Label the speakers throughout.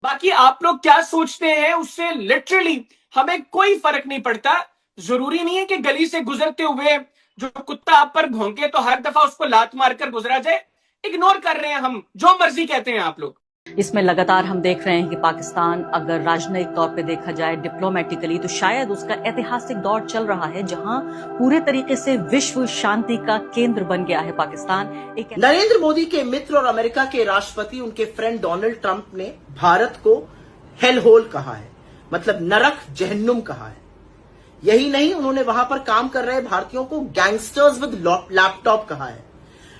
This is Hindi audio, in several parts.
Speaker 1: बाकी आप लोग क्या सोचते हैं उससे लिटरली हमें कोई फर्क नहीं पड़ता। जरूरी नहीं है कि गली से गुजरते हुए जो कुत्ता आप पर भौंके तो हर दफा उसको लात मारकर गुजरा जाए। इग्नोर कर रहे हैं हम, जो मर्जी कहते हैं आप लोग।
Speaker 2: इसमें लगातार हम देख रहे हैं कि पाकिस्तान अगर राजनयिक तौर पे देखा जाए, डिप्लोमेटिकली, तो शायद उसका ऐतिहासिक दौर चल रहा है जहां पूरे तरीके से विश्व शांति का केंद्र बन गया है पाकिस्तान।
Speaker 3: नरेंद्र मोदी के मित्र और अमेरिका के राष्ट्रपति उनके फ्रेंड डोनाल्ड ट्रंप ने भारत को हेल होल कहा है, मतलब नरक जहन्नुम कहा है। यही नहीं, उन्होंने वहां पर काम कर रहे भारतीयों को गैंगस्टर्स विद लैपटॉप कहा है।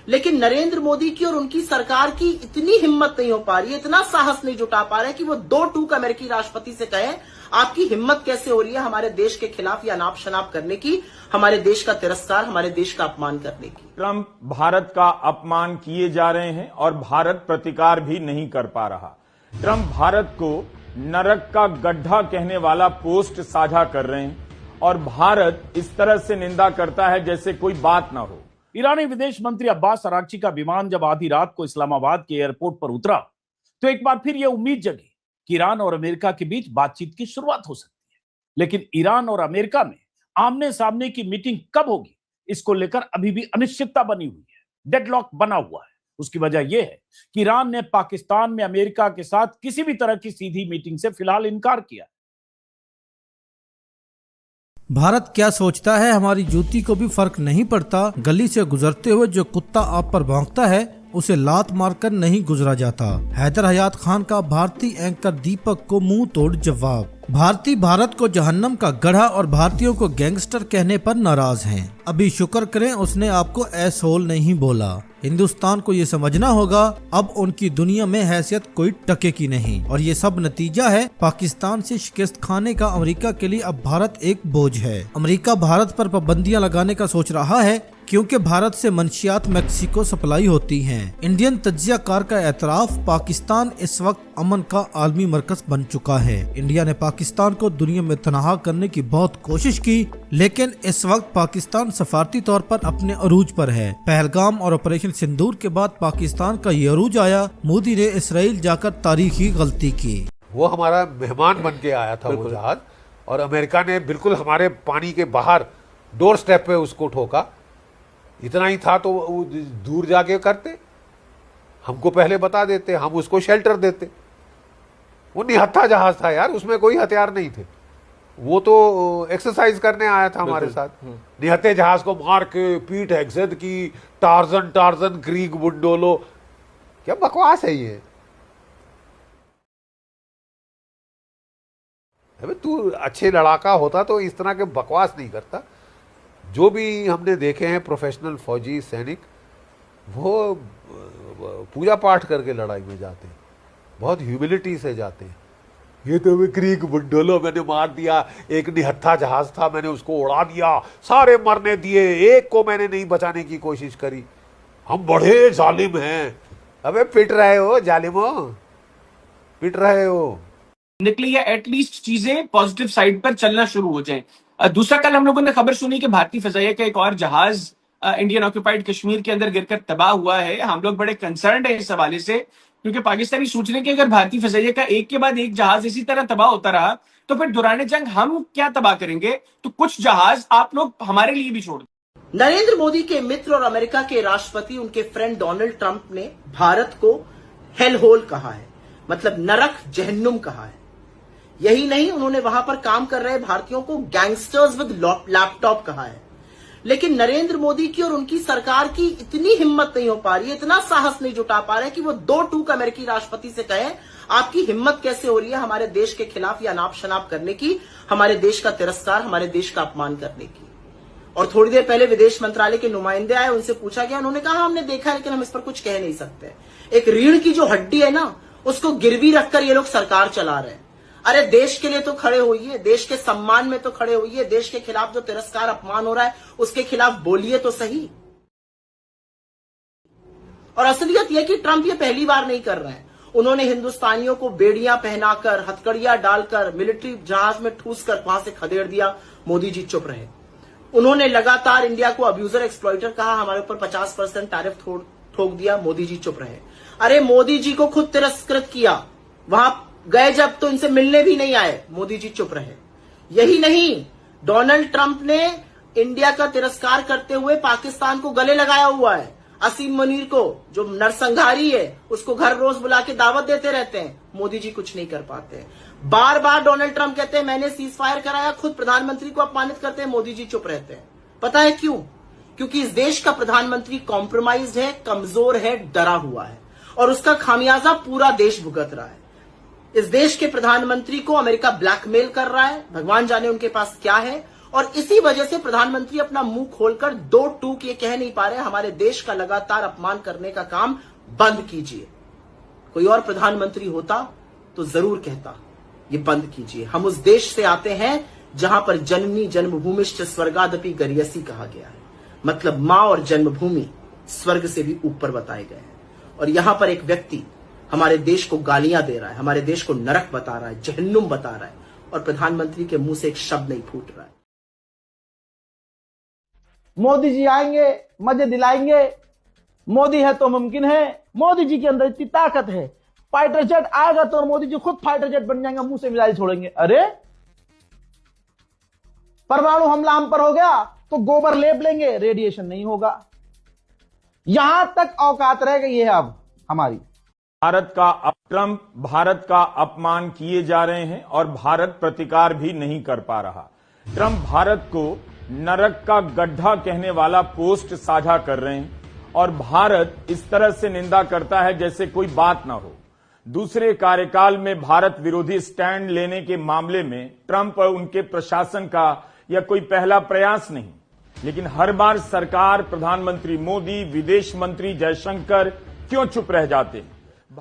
Speaker 3: लेकिन नरेंद्र मोदी की और उनकी सरकार की इतनी हिम्मत नहीं हो पा रही है, इतना साहस नहीं जुटा पा रहे कि वो दो टूक अमेरिकी राष्ट्रपति से कहें आपकी हिम्मत कैसे हो रही है हमारे देश के खिलाफ या नाप शनाप करने की, हमारे देश का तिरस्कार, हमारे देश का अपमान करने की।
Speaker 4: ट्रंप भारत का अपमान किए जा रहे हैं और भारत प्रतिकार भी नहीं कर पा रहा। ट्रंप भारत को नरक का गड्ढा कहने वाला पोस्ट साझा कर रहे हैं और भारत इस तरह से निंदा करता है जैसे कोई बात ना हो।
Speaker 5: ईरानी विदेश मंत्री अब्बास अरागची का विमान जब आधी रात को इस्लामाबाद के एयरपोर्ट पर उतरा तो एक बार फिर यह उम्मीद जगी कि ईरान और अमेरिका के बीच बातचीत की शुरुआत हो सकती है। लेकिन ईरान और अमेरिका में आमने सामने की मीटिंग कब होगी, इसको लेकर अभी भी अनिश्चितता बनी हुई है, डेडलॉक बना हुआ है। उसकी वजह यह है कि ईरान ने पाकिस्तान में अमेरिका के साथ किसी भी तरह की सीधी मीटिंग से फिलहाल इनकार किया।
Speaker 6: भारत क्या सोचता है, हमारी जूती को भी फर्क नहीं पड़ता। गली से गुजरते हुए जो कुत्ता आप पर भौंकता है उसे लात मारकर नहीं गुजरा जाता। हैदर हयात खान का भारतीय एंकर दीपक को मुंह तोड़ जवाब। भारतीय भारत को जहन्नम का गढ़ा और भारतीयों को गैंगस्टर कहने पर नाराज हैं। अभी शुक्र करें उसने आपको एसहोल नहीं बोला। हिंदुस्तान को ये समझना होगा अब उनकी दुनिया में हैसियत कोई टके की नहीं, और ये सब नतीजा है पाकिस्तान से शिकस्त खाने का। अमेरिका के लिए अब भारत एक बोझ है। अमेरिका भारत पर पाबंदियां लगाने का सोच रहा है क्योंकि भारत से मंशियात मैक्सिको सप्लाई होती हैं। इंडियन तज्जियाकार का एतराफ, पाकिस्तान इस वक्त अमन का आलमी मरकज बन चुका है। इंडिया ने पाकिस्तान को दुनिया में तनहा करने की बहुत कोशिश की, लेकिन इस वक्त पाकिस्तान सफारती तौर पर अपने अरूज पर है। पहलगाम और ऑपरेशन सिंदूर के बाद पाकिस्तान का ये अरूज आया। मोदी ने इसराइल जाकर तारीखी गलती की।
Speaker 7: वो हमारा मेहमान बन के आया था वो जहाज, और अमेरिका ने बिल्कुल हमारे पानी के बाहर डोर स्टेप पे उसको ठोका। इतना ही था तो वो दूर जाके करते, हमको पहले बता देते, हम उसको शेल्टर देते। वो निहत्था जहाज था यार, उसमें कोई हथियार नहीं थे। वो तो एक्सरसाइज करने आया था हमारे साथ। निहत्थे जहाज को मार के पीठ एक्सद की, टार्जन टार्जन क्रीक बुंडोलो। क्या बकवास है ये। अबे तू अच्छे लड़ाका होता तो इस तरह के बकवास नहीं करता। जो भी हमने देखे हैं प्रोफेशनल फौजी सैनिक, वो पूजा पाठ करके लड़ाई में जाते हैं, बहुत ह्यूमिलिटी से जाते हैं। ये तो क्रीक बुंडोलो मैंने मार दिया, एक निहत्था जहाज था मैंने उसको उड़ा दिया, सारे मरने दिए, एक को मैंने नहीं बचाने की कोशिश करी, हम बड़े जालिम हैं। अबे पिट रहे हो जालिमो, पिट रहे हो।
Speaker 1: निकली या एटलीस्ट चीजें पॉजिटिव साइड पर चलना शुरू हो जाएं। दूसरा, कल हम लोगों ने खबर सुनी कि भारतीय फजाइया का एक और जहाज इंडियन ऑक्यूपाइड कश्मीर के अंदर गिरकर तबाह हुआ है। हम लोग बड़े कंसर्न है इस हवाले से, क्योंकि पाकिस्तानी सोच रहे हैं कि अगर भारतीय फजाइया का एक के बाद एक जहाज इसी तरह तबाह होता रहा तो फिर दौरान जंग हम क्या तबाह करेंगे। तो कुछ जहाज आप लोग हमारे लिए भी छोड़ दें।
Speaker 3: नरेंद्र मोदी के मित्र और अमेरिका के राष्ट्रपति उनके फ्रेंड डोनाल्ड ट्रंप ने भारत को हेल होल कहा है, मतलब नरक जहन्नुम कहा है। यही नहीं, उन्होंने वहां पर काम कर रहे भारतीयों को गैंगस्टर्स विद लैपटॉप कहा है। लेकिन नरेंद्र मोदी की और उनकी सरकार की इतनी हिम्मत नहीं हो पा रही है, इतना साहस नहीं जुटा पा रहे कि वो दो टूक अमेरिकी राष्ट्रपति से कहें आपकी हिम्मत कैसे हो रही है हमारे देश के खिलाफ या नाप शनाप करने की, हमारे देश का तिरस्कार, हमारे देश का अपमान करने की। और थोड़ी देर पहले विदेश मंत्रालय के नुमाइंदे आए, उनसे पूछा गया, उन्होंने कहा हमने देखा लेकिन हम इस पर कुछ कह नहीं सकते। एक रीढ़ की जो हड्डी है ना, उसको गिरवी रखकर ये लोग सरकार चला रहे हैं। अरे देश के लिए तो खड़े होइए, देश के सम्मान में तो खड़े होइए, देश के खिलाफ जो तिरस्कार अपमान हो रहा है उसके खिलाफ बोलिए तो सही। और असलियत यह कि ट्रंप ये पहली बार नहीं कर रहे हैं। उन्होंने हिंदुस्तानियों को बेड़ियां पहनाकर, हथकड़ियां डालकर, मिलिट्री जहाज में ठूस कर वहां से खदेड़ दिया। मोदी जी चुप रहे। उन्होंने लगातार इंडिया को अब्यूजर एक्सप्लॉइटर कहा, हमारे ऊपर 50% टैरिफ ठोक दिया। मोदी जी चुप रहे। अरे मोदी जी को खुद तिरस्कृत किया, वहां गए जब तो इनसे मिलने भी नहीं आए, मोदी जी चुप रहे। यही नहीं, डोनाल्ड ट्रंप ने इंडिया का तिरस्कार करते हुए पाकिस्तान को गले लगाया हुआ है। असीम मुनीर को, जो नरसंहारी है, उसको घर रोज बुला के दावत देते रहते हैं। मोदी जी कुछ नहीं कर पाते हैं। बार बार डोनाल्ड ट्रंप कहते हैं मैंने सीज फायर कराया, खुद प्रधानमंत्री को अपमानित करते हैं, मोदी जी चुप रहते हैं। पता है क्यों? क्योंकि इस देश का प्रधानमंत्री कॉम्प्रोमाइज्ड है, कमजोर है, डरा हुआ है और उसका खामियाजा पूरा देश भुगत रहा है। इस देश के प्रधानमंत्री को अमेरिका ब्लैकमेल कर रहा है, भगवान जाने उनके पास क्या है, और इसी वजह से प्रधानमंत्री अपना मुंह खोलकर दो टूक ये कह नहीं पा रहे हमारे देश का लगातार अपमान करने का काम बंद कीजिए। कोई और प्रधानमंत्री होता तो जरूर कहता ये बंद कीजिए। हम उस देश से आते हैं जहां पर जननी जन्मभूमिश्च स्वर्गादपि गरियसी कहा गया है, मतलब मां और जन्मभूमि स्वर्ग से भी ऊपर बताए गए हैं। और यहां पर एक व्यक्ति हमारे देश को गालियां दे रहा है, हमारे देश को नरक बता रहा है, जहन्नुम बता रहा है, और प्रधानमंत्री के मुंह से एक शब्द नहीं फूट रहा है।
Speaker 8: मोदी जी आएंगे, मजे दिलाएंगे, मोदी है तो मुमकिन है, मोदी जी के अंदर इतनी ताकत है, फाइटर जेट आएगा तो मोदी जी खुद फाइटर जेट बन जाएंगे, मुंह से मिसाइल छोड़ेंगे। अरे परमाणु हमला हम पर हो गया तो गोबर लेप लेंगे, रेडिएशन नहीं होगा। यहां तक औकात रह गई है अब हमारी।
Speaker 4: ट्रंप भारत का अपमान किए जा रहे हैं और भारत प्रतिकार भी नहीं कर पा रहा। ट्रंप भारत को नरक का गड्ढा कहने वाला पोस्ट साझा कर रहे हैं और भारत इस तरह से निंदा करता है जैसे कोई बात ना हो। दूसरे कार्यकाल में भारत विरोधी स्टैंड लेने के मामले में ट्रंप और उनके प्रशासन का यह कोई पहला प्रयास नहीं, लेकिन हर बार सरकार, प्रधानमंत्री मोदी, विदेश मंत्री जयशंकर क्यों चुप रह जाते हैं?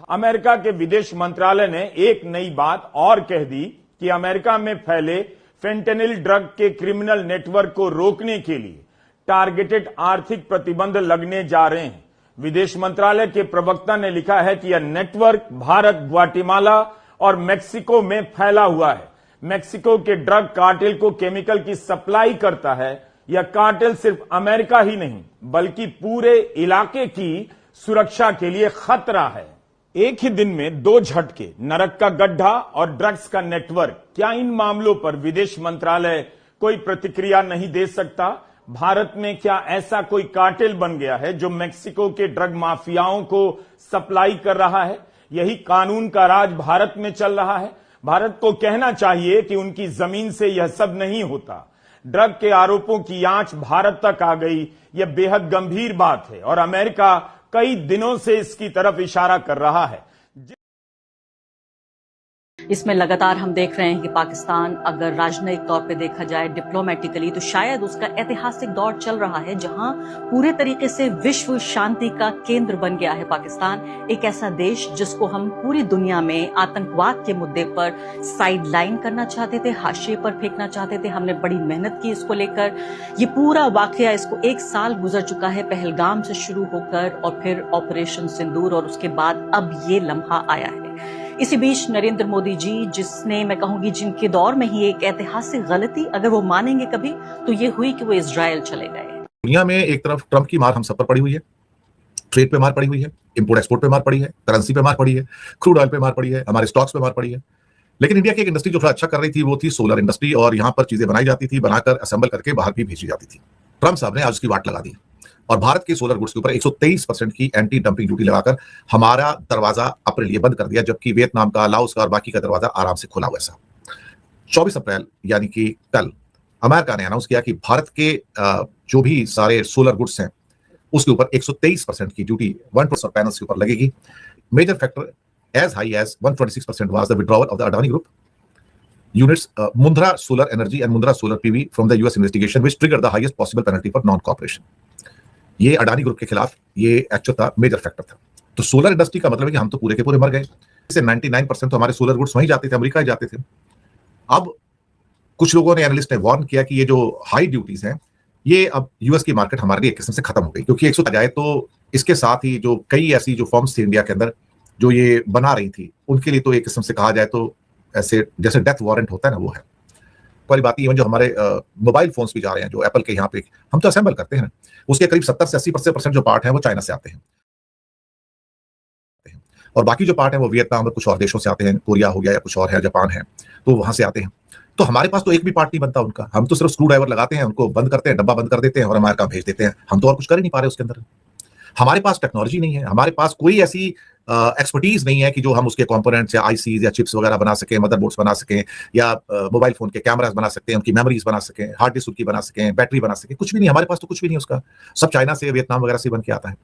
Speaker 4: अमेरिका के विदेश मंत्रालय ने एक नई बात और कह दी कि अमेरिका में फैले फेंटेनिल ड्रग के क्रिमिनल नेटवर्क को रोकने के लिए टारगेटेड आर्थिक प्रतिबंध लगने जा रहे हैं। विदेश मंत्रालय के प्रवक्ता ने लिखा है कि यह नेटवर्क भारत, ग्वाटेमाला और मेक्सिको में फैला हुआ है। मेक्सिको के ड्रग कार्टेल को केमिकल की सप्लाई करता है। यह कार्टेल सिर्फ अमेरिका ही नहीं बल्कि पूरे इलाके की सुरक्षा के लिए खतरा है। एक ही दिन में दो झटके, नरक का गड्ढा और ड्रग्स का नेटवर्क। क्या इन मामलों पर विदेश मंत्रालय कोई प्रतिक्रिया नहीं दे सकता? भारत में क्या ऐसा कोई कार्टेल बन गया है जो मेक्सिको के ड्रग माफियाओं को सप्लाई कर रहा है? यही कानून का राज भारत में चल रहा है। भारत को कहना चाहिए कि उनकी जमीन से यह सब नहीं होता। ड्रग के आरोपों की आंच भारत तक आ गई, यह बेहद गंभीर बात है और अमेरिका कई दिनों से इसकी तरफ इशारा कर रहा है।
Speaker 2: इसमें लगातार हम देख रहे हैं कि पाकिस्तान अगर राजनयिक तौर पे देखा जाए, डिप्लोमेटिकली, तो शायद उसका ऐतिहासिक दौर चल रहा है जहां पूरे तरीके से विश्व शांति का केंद्र बन गया है पाकिस्तान। एक ऐसा देश जिसको हम पूरी दुनिया में आतंकवाद के मुद्दे पर साइड लाइन करना चाहते थे, हाशिए पर फेंकना चाहते थे। हमने बड़ी मेहनत की इसको लेकर। ये पूरा वाकया, इसको 1 साल गुजर चुका है पहलगाम से शुरू होकर और फिर ऑपरेशन सिंदूर, और उसके बाद अब ये लम्हा आया है। इसी बीच नरेंद्र मोदी जी, जिसने, मैं कहूंगी, जिनके दौर में ही एक ऐतिहासिक गलती, अगर वो मानेंगे कभी, तो ये हुई कि वो इजराइल चले गए।
Speaker 9: दुनिया में एक तरफ ट्रंप की मार हम सब पर पड़ी हुई है, ट्रेड पे मार पड़ी हुई है, इंपोर्ट एक्सपोर्ट पे मार पड़ी है, करेंसी पे मार पड़ी है, क्रूड ऑयल पे मार पड़ी है, हमारे स्टॉक्स पे मार पड़ी है। लेकिन इंडिया की एक इंडस्ट्री जो थोड़ा अच्छा कर रही थी वो थी सोलर इंडस्ट्री, और यहाँ पर चीजें बनाई जाती थी, बनाकर असेंबल करके बाहर भी भेजी जाती थी। ट्रंप साहब ने आज उसकी वाट लगा दी और भारत के सोलर गुड्स के ऊपर 123% की एंटी डंपिंग ड्यूटी लगाकर हमारा दरवाजा अपने लिए बंद कर दिया, जबकि वियतनाम का, लाओस का और बाकी का दरवाजा आराम से खुला हुआ था। 24 अप्रैल यानी कि कल अमेरिका ने अनाउंस किया कि भारत के जो भी सारे सोलर गुड्स हैं उसके ऊपर 123% की ड्यूटी 1% पैनल्स के ऊपर लगेगी। Major factor as high as 126% was the withdrawal of the Adani group units, Mundra Solar Energy and Mundra Solar PV from the US investigation, which triggered the highest possible penalty for non-cooperation. ये अडानी ग्रुप के खिलाफ ये एक्चुअल था, मेजर फैक्टर था। तो सोलर इंडस्ट्री का मतलब है कि हम तो पूरे के पूरे मर गए। इससे 99% तो हमारे सोलर गुड्स वहीं जाते थे, अमेरिका ही जाते थे। अब कुछ लोगों ने, एनालिस्ट ने वार्न किया कि ये जो हाई ड्यूटीज हैं ये अब यूएस की मार्केट हमारे लिए एक किस्म से खत्म हो गई, क्योंकि 100 जाए तो इसके साथ ही जो कई ऐसी जो फर्म्स थी इंडिया के अंदर जो ये बना रही थी, उनके लिए तो एक किस्म से कहा जाए तो ऐसे जैसे डेथ वारंट होता है ना, वो है। वाली बात इवन जो हमारे मोबाइल फोन्स भी जा रहे हैं, जो एप्पल के यहाँ पे हम तो असेंबल करते हैं, उसके करीब 70 से 80% जो पार्ट है वो चाइना से आते हैं। और बाकी जो पार्ट है वो वियतनाम और कुछ और देशों से आते हैं, कोरिया हो गया या कुछ और है, जापान है, तो वहां से आते हैं। तो हमारे पास तो एक भी पार्ट नहीं बनता उनका, हम तो सिर्फ स्क्रू ड्राइवर लगाते हैं, उनको बंद करते हैं, डब्बा बंद कर देते हैं और अमेरिका भेज देते हैं। हम तो और कुछ कर ही नहीं पा रहे उसके अंदर। हमारे पास टेक्नोलॉजी नहीं है, हमारे पास कोई ऐसी एक्सपर्टीज नहीं है कि जो हम उसके कंपोनेंट्स या आईसीज या चिप्स वगैरह बना सकें, मदरबोर्ड्स बना सकें, या मोबाइल फोन के कैमरास बना सकते हैं, उनकी मेमोरीज बना सकें, हार्ड डिस्क उनकी बना सकें, बैटरी बना सकें, कुछ भी नहीं हमारे पास, तो कुछ भी नहीं उसका, सब चाइना से, वियतनाम वगैरह से बन के आता है।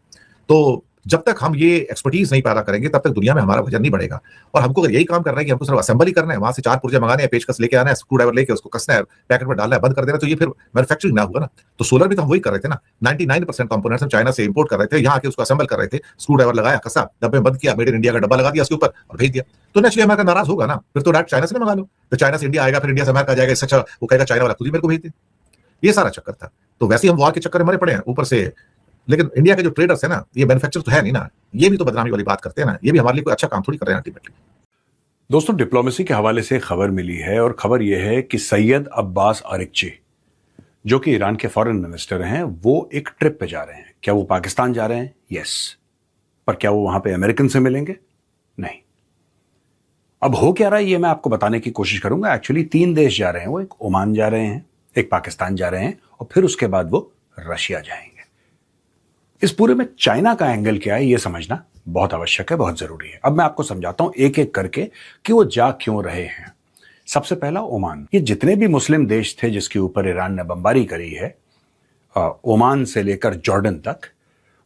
Speaker 9: तो जब तक हम ये एक्सपर्टीज नहीं पैदा करेंगे तब तक दुनिया में हमारा वजन नहीं बढ़ेगा। और हमको अगर यही काम करना है कि हमको सिर्फ असेंबल ही करना है, वहां से 4 पुर्जे मंगाने हैं, पेचकस लेके आना है, स्क्रू ड्राइवर लेके उसको कसना है, पैकेट में डालना है, बंद कर देना, तो ये फिर मैन्युफैक्चरिंग ना हुआ ना। तो सोलर भी तो हम वही कर रहे थे ना, 99% कंपोनेंट्स हम चाइना से इंपोर्ट कर रहे थे, यहाँ आके उसको असेंबल कर रहे थे, स्क्रू ड्राइवर लगाया, कसा, डब्बे में बंद किया, मेड इन इंडिया का डब्बा लगा दिया उसके ऊपर और भेज दिया। तो नेचुरली अमेरिका नाराज होगा ना, फिर तो डायरेक्ट चाइना से मंगा लो, तो चाइना से इंडिया आएगा, फिर इंडिया से अमेरिका जाएगा, इससे अच्छा वो कहेगा चाइना वाला खुद ही मेरे को भेज दे। ये सारा चक्कर था। तो वैसे हम वॉर के चक्कर में मरे पड़े हैं ऊपर से। लेकिन इंडिया के जो ट्रेडर्स है ना, ये मैन्युफैक्चर तो है नहीं ना, ये भी तो बदनामी वाली बात करते हैं ना, ये भी हमारे लिए कोई अच्छा काम थोड़ी कर रहे हैं अल्टीमेटली।
Speaker 10: दोस्तों, डिप्लोमेसी के हवाले से खबर मिली है और खबर यह है कि सैयद अब्बास आरिक्ची, जो कि ईरान के फॉरेन मिनिस्टर हैं, वो एक ट्रिप पे जा रहे हैं। क्या वो पाकिस्तान जा रहे हैं? यस। पर क्या वो वहां पे अमेरिकन से मिलेंगे? नहीं। अब हो क्या रहा है ये मैं आपको बताने की कोशिश करूंगा। एक्चुअली 3 देश जा रहे हैं वो, एक ओमान जा रहे हैं, एक पाकिस्तान जा रहे हैं और फिर उसके बाद वो रशिया जाएंगे। इस पूरे में चाइना का एंगल क्या है ये समझना बहुत आवश्यक है, बहुत जरूरी है। अब मैं आपको समझाता हूं एक एक करके कि वो जा क्यों रहे हैं। सबसे पहला ओमान। ये जितने भी मुस्लिम देश थे जिसके ऊपर ईरान ने बमबारी करी है, ओमान से लेकर जॉर्डन तक,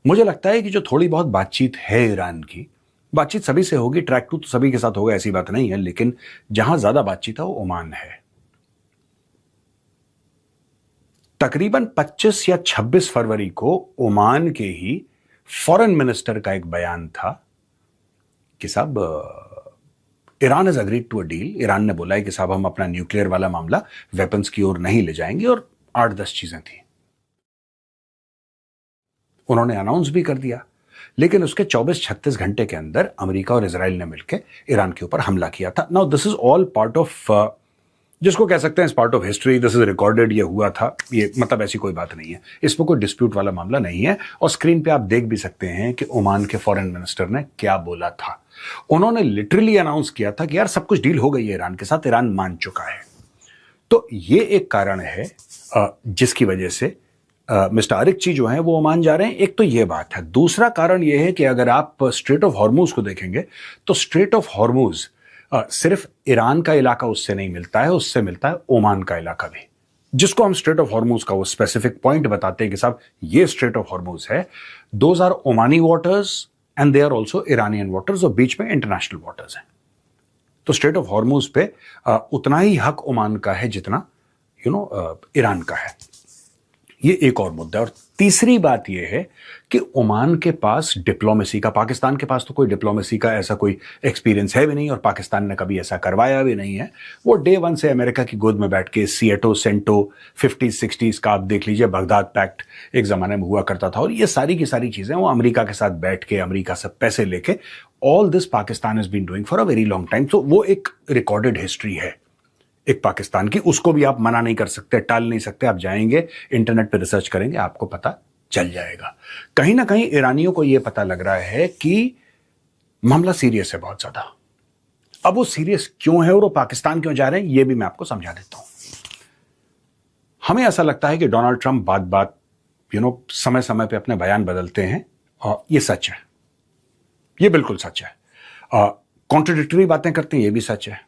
Speaker 10: मुझे लगता है कि जो थोड़ी बहुत बातचीत है ईरान की, बातचीत सभी से होगी, ट्रैक टू तो सभी के साथ होगा, ऐसी बात नहीं है, लेकिन जहां ज्यादा बातचीत है वो ओमान है। तकरीबन 25 या 26 फरवरी को ओमान के ही फॉरेन मिनिस्टर का एक बयान था कि साहब Iran has agreed to a deal. Iran ने बोला है कि साहब हम अपना न्यूक्लियर वाला मामला वेपन्स की ओर नहीं ले जाएंगे, और 8-10 चीजें थी उन्होंने अनाउंस भी कर दिया। लेकिन उसके 24-36 घंटे के अंदर अमेरिका और इजराइल ने मिलकर ईरान के ऊपर हमला किया था। Now this is all part of, जिसको कह सकते हैं part of history, this is recorded, ये हुआ था, ये मतलब ऐसी कोई बात नहीं है, इसमें कोई डिस्प्यूट वाला मामला नहीं है। और स्क्रीन पे आप देख भी सकते हैं कि ओमान के फॉरेन मिनिस्टर ने क्या बोला था। उन्होंने लिटरली अनाउंस किया था कि यार सब कुछ डील हो गई है ईरान के साथ, ईरान मान चुका है। तो ये एक कारण है जिसकी वजह से मिस्टर आरिक्ची जो है वो ओमान जा रहे हैं। एक तो ये बात है। दूसरा कारण ये है कि अगर आप स्ट्रेट ऑफ हॉर्मुज को देखेंगे तो स्ट्रेट ऑफ हॉर्मुज सिर्फ ईरान का इलाका उससे नहीं मिलता है, उससे मिलता है ओमान का इलाका भी, जिसको हम स्ट्रेट ऑफ हॉर्मुज का वो स्पेसिफिक पॉइंट बताते हैं कि साहब ये स्ट्रेट ऑफ हॉर्मुज है, those are Omani waters and they are also Iranian waters, और बीच में इंटरनेशनल वाटर्स हैं। तो स्ट्रेट ऑफ हॉर्मुज पे उतना ही हक ओमान का है जितना ईरान का है। ये एक और मुद्दा। और तीसरी बात यह है कि ओमान के पास डिप्लोमेसी का, पाकिस्तान के पास तो कोई डिप्लोमेसी का ऐसा कोई एक्सपीरियंस है भी नहीं, और पाकिस्तान ने कभी ऐसा करवाया भी नहीं है। वो डे 1 से अमेरिका की गोद में बैठ के सिएटो सेंटो 50s-60s का आप देख लीजिए, बगदाद पैक्ट एक जमाने में हुआ करता था, और ये सारी की सारी चीजें वो अमेरिका के साथ बैठ के, अमेरिका से पैसे लेके, all this Pakistan has been doing for a very long time. तो वो एक रिकॉर्डेड हिस्ट्री है एक पाकिस्तान की, उसको भी आप मना नहीं कर सकते, टाल नहीं सकते। आप जाएंगे इंटरनेट पे रिसर्च करेंगे, आपको पता चल जाएगा। कहीं ना कहीं ईरानियों को यह पता लग रहा है कि मामला सीरियस है बहुत ज्यादा। अब वो सीरियस क्यों है और वो पाकिस्तान क्यों जा रहे हैं, यह भी मैं आपको समझा देता हूं। हमें ऐसा लगता है कि डोनाल्ड ट्रंप बात समय समय पे अपने बयान बदलते हैं, और ये सच है, ये बिल्कुल सच है। कॉन्ट्रडिक्टरी बातें करते हैं, ये भी सच है।